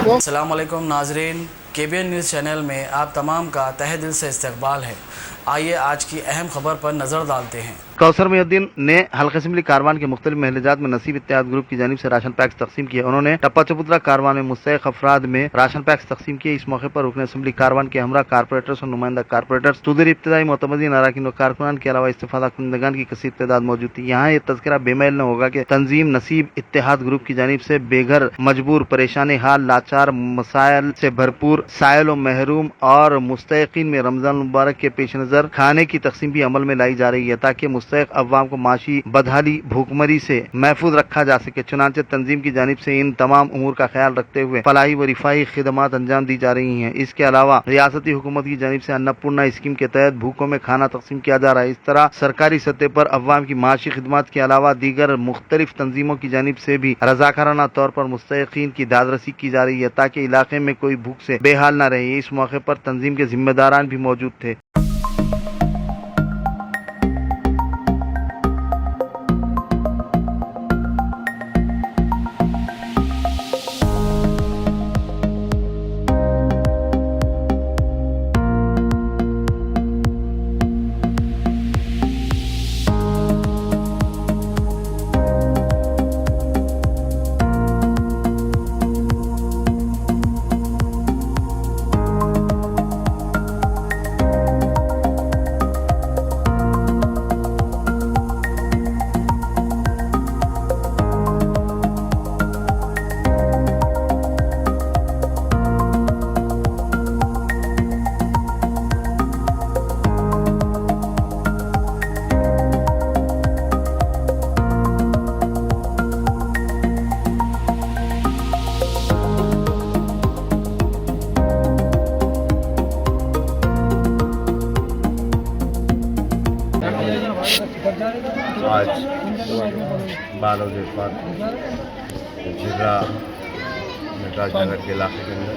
अस्सलाम वालेकुम नाजरीन, KBN न्यूज़ चैनल में आप तमाम का तहे दिल से इस्तकबाल है। आइए आज की अहम खबर पर नज़र डालते हैं। कौसर मुहिउद्दीन ने हल्का असम्बली कारवान के मुख्तलिफ महलजात में नसीब इत्तेहाद ग्रुप की जानिब से राशन पैक्स तकसीम किए। उन्होंने टप्पा चबूतरा कारवान में मुस्तहिक अफराद में राशन पैक्स तकसीम किए। इस मौके पर रुकन असम्बली कारवान के हमरा कारपोरेटर्स और नुमाइंदा कारपोरेटर्स, तुदर इब्तदाई मोतमदीन अरकान व कारकुनान के अलावा इस्तेफादा कुंदगान की कसीर तादाद मौजूद थी। यहाँ ये तज़किरा बेमैल न होगा कि तंजीम नसीब इत्तेहाद ग्रुप की जानिब से बेघर, मजबूर, परेशान हाल, लाचार, मसाइल से भरपूर साइल व महरूम और मुस्तहिकीन में रमजान मुबारक के पेश नज़र खाने की तकसीम भी अमल में लाई जा रही है ताकि मुस्तहिक अवाम को माशी बदहाली, भूखमरी से महफूज रखा जा सके। चुनांचे तंजीम की जानिब से इन तमाम उमूर का ख्याल रखते हुए फलाही व रिफाही खिदमात अंजाम दी जा रही हैं। इसके अलावा रियासती हुकूमत की जानिब से अन्नपूर्णा स्कीम के तहत भूखों में खाना तकसीम किया जा रहा है। इस तरह सरकारी सतह पर अवाम की माशी खिदमात के अलावा दीगर मुख्तलिफ तंजीमों की जानिब से भी रजाकाराना तौर पर मुस्तहिकीन की दादरसी की जा रही है ताकि इलाके में कोई भूख से बेहाल न रहे। इस मौके पर तंजीम के जिम्मेदारान भी मौजूद थे। आज 12 बजे बाद जिला राजनगर के इलाके के अंदर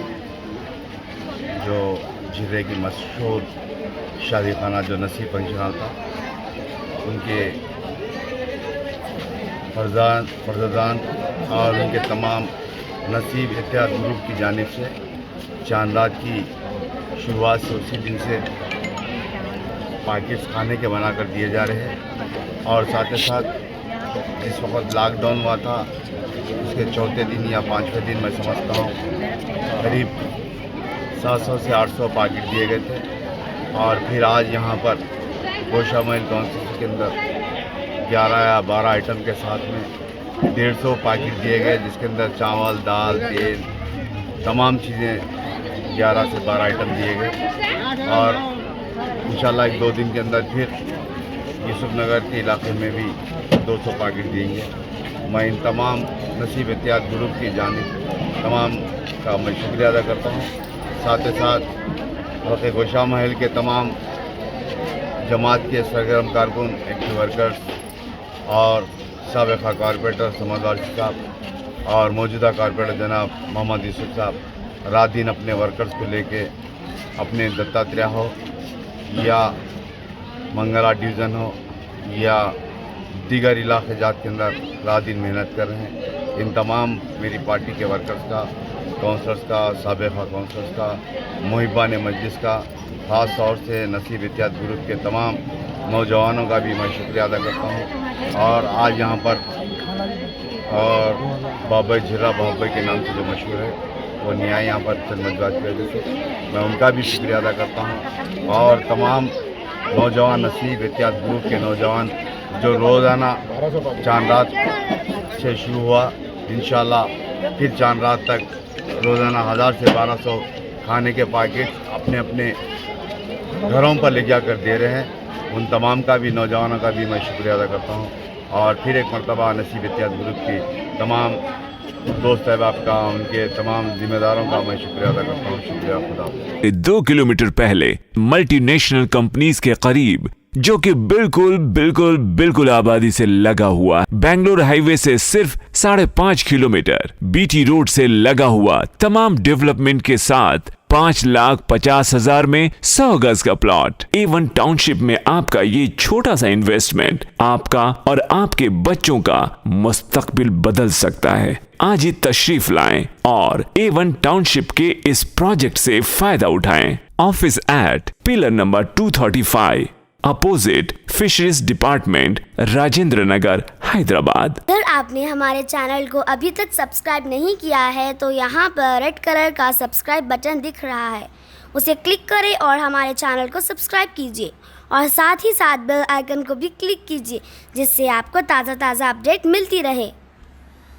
जो जिले की मशहूर शादी खाना जो नसीब फंक्शन हॉल था, उनके फर्जदान और उनके तमाम नसीब इत्तेहाद ग्रुप की जानिब से चांद रात की शुरुआत से उसी दिन से पैकेट्स खाने के बना कर दिए जा रहे हैं। और साथ ही साथ जिस वक्त लॉकडाउन हुआ था उसके चौथे दिन या 5वें दिन मैं समझता हूँ करीब 700 से 800 पैकेट दिए गए थे। और फिर आज यहाँ पर गोशा महल कॉन्स्टिट्यूंसी के अंदर 11 या 12 आइटम के साथ में 150 पैकेट दिए गए, जिसके अंदर चावल, दाल, तेल, तमाम चीज़ें 11 से 12 आइटम दिए गए। और इंशाल्लाह 1-2 दिन के अंदर फिर यूसुफ नगर के इलाके में भी 200 पैकेट देंगे। मैं इन तमाम नसीब इत्तेहाद ग्रुप की जानिब तमाम का मैं शुक्रिया अदा करता हूँ। साथ ही साथ वक़े गोशा महल के तमाम जमात के सरगर्म कारकुन, एक्टिव वर्कर्स और साबिक़ा कारपोरेटर समझदार साहब और मौजूदा कारपोरेटर जनाब मोहम्मद यूसुफ साहब रात दिन अपने वर्कर्स को लेके अपने दत्तात्रेय हो या मंगला डिवीज़न हो या दीगर इलाके जात के अंदर रात दिन मेहनत कर रहे हैं। इन तमाम मेरी पार्टी के वर्कर्स का, काउंसलर्स का, साबिक़ा काउंसलर्स का, मुहिबान मजलिस का, ख़ास तौर से नसीब इत्तेहाद ग्रुप के तमाम नौजवानों का भी मैं शुक्रिया अदा करता हूँ। और आज यहाँ पर और बाबा झिरा बाबा के नाम से जो मशहूर है वो न्याय यहाँ पर चंदमजवाज की वजह से मैं उनका भी शुक्रिया अदा करता हूँ। और तमाम नौजवान नसीब इत्तेहाद ग्रुप के नौजवान जो रोज़ाना चांद रात से शुरू हुआ, इंशाल्लाह फिर चांद रात तक रोज़ाना 1000 से 1200 खाने के पैकेट अपने अपने घरों पर ले जाकर दे रहे हैं। उन तमाम का भी, नौजवानों का भी मैं शुक्रिया अदा करता हूँ। और फिर एक मरतबा नसीब इत्तेहाद ग्रुप की तमाम दोस्त अहबाब का, उनके तमाम जिम्मेदारों का मैं शुक्रिया अदा करता हूँ। शुक्रिया, खुदा। 2 किलोमीटर पहले मल्टीनेशनल कंपनीज के करीब जो कि बिल्कुल बिल्कुल बिल्कुल आबादी से लगा हुआ, बेंगलोर हाईवे से सिर्फ 5.5 किलोमीटर, बीटी रोड से लगा हुआ, तमाम डेवलपमेंट के साथ 5,50,000 में 100 गज का प्लॉट। A1 टाउनशिप में आपका ये छोटा सा इन्वेस्टमेंट आपका और आपके बच्चों का मुस्तकबिल बदल सकता है। आज ही तशरीफ लाएं और A1 टाउनशिप के इस प्रोजेक्ट से फायदा उठाएं। Office at pillar number 235 opposite fisheries department, Rajendra Nagar, Hyderabad. अगर आपने हमारे चैनल को अभी तक सब्सक्राइब नहीं किया है तो यहाँ पर रेड कलर का सब्सक्राइब बटन दिख रहा है, उसे क्लिक करें और हमारे चैनल को सब्सक्राइब कीजिए और साथ ही साथ बेल आइकन को भी क्लिक कीजिए, जिससे आपको ताज़ा अपडेट मिलती रहे।